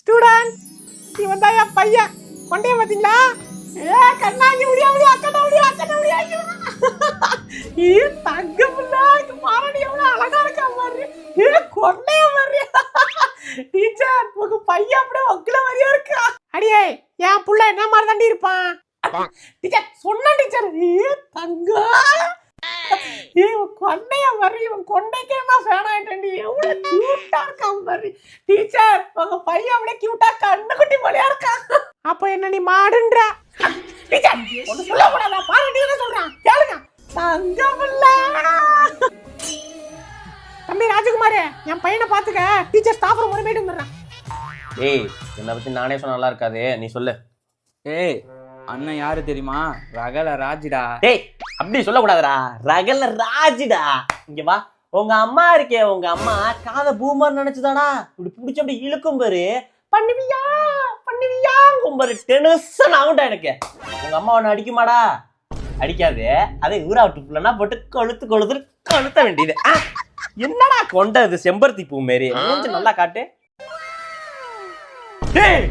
Student இவன் தான் என் பையன். கொண்டைய பாத்தீங்களா? ஏ கண்ணாடி முடியாது, அக்கட முடியாது. ஏ தங்க புள்ள, பாரடி எவ்வளவு அழகா இருக்கா பாரு. ஏ கொண்டைய பாரு. டீச்சர் உங்க பையன் அப்படியே ஒக்கல மாதிரியா இருக்கா. அடியே என் புள்ள என்ன மாதிரி தாண்டி இருப்பான். டீச்சர் சொன்ன டீச்சர். ஏ தங்க கொண்டைய மாதிரி இவன் கொண்டைக்கே நான் ஃபேன் ஆயிட்டேன்டி. எவ்வளவு கியூட்டா இருக்கான் பாரு. டீச்சர் உங்க பையன் அப்படியே கியூட்டா கண்ணுக்குட்டி போலயா இருக்கான். அப்ப என்ன நீ மாடுன்ற? டீச்சர் ஒன்னு சொல்ல கூடாதா? பாருடி என்ன சொல்றான் கேளுங்க. தங்கமுல்ல தம்பி ராஜகுமார், என் பையனை பாத்துக்க. டீச்சர் ஸ்டாஃப் ரூம் போயிட்டு வந்துடுறான். ஏய் என்னை பத்தி நானே சொன்ன நல்லா இருக்காது, நீ சொல்லு. ஏய் அண்ணன் யாரு தெரியுமா? ரகல ராஜிடா. டேய் அப்படி சொல்லக்கூடாதுடா, ரகல ராஜிடா. இங்க வா, உங்க அம்மா இருக்கே, உங்க அம்மா காத பூமர் நினைச்சுதானா இப்படி பிடிச்ச அப்படி இழுக்கும் பாரு. பண்ணுவியா கும்பரு டென்ஷன் ஆகும்டா எனக்கு. உங்க அம்மா உன்னை அடிக்குமாடா? அடிக்காது. அதே ஊரா விட்டுனா போட்டு கொளுத்த வேண்டியது. என்னடா கொண்டது செம்பருத்தி பூ மாரி மூஞ்சி நல்லா காட்டு. டேய்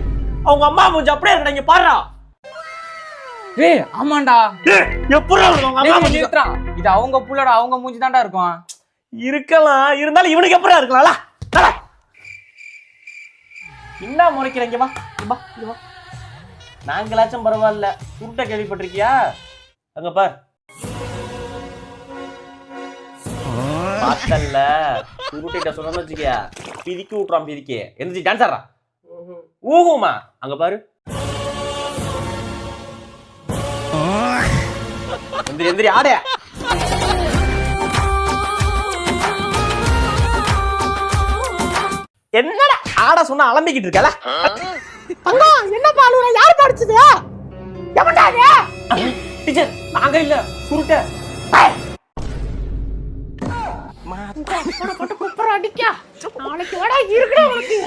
அவங்க அம்மா மூஞ்சி அப்படியே இருக்கா, இங்க பாருடா. ஏய் ஆமாண்டா. எப்பறா அவங்க அம்மா மூஞ்சி நிறுத்துறா. இது அவங்க புள்ளடா, அவங்க மூஞ்சி தான்டா இருக்கும். இருக்கலாம், இருந்தாலும் இவனுக்கு எப்பறா இருக்கலாம்ல. என்ன முறைக்கிறீங்க? வா நாங்களாச்சும் பரவாயில்ல, சுருட்ட கேள்விப்பட்டிருக்கியா? அங்க பார் பார்த்தல்ல, சுருட்டிட்ட சொன்னு வச்சுக்கியா பிதிக்கி விட்டுறான். பிதிக்கி எந்திரிச்சு டான்ஸ் ஆடுறான். ஊகுமா அங்க பாரு. எந்திரி ஆட. என்னடா ஆட சொன்னா அலம்பிக்கிட்டு இருக்கல? அண்ணா என்ன பாலுற? யார் படிச்சது? எவன்டாங்க? டீச்சர் நாங்க இல்ல, சுருட்ட. போட்டு குப்புற அடிக்க. நாளைக்கு வாடா இருக்குடா உனக்கு.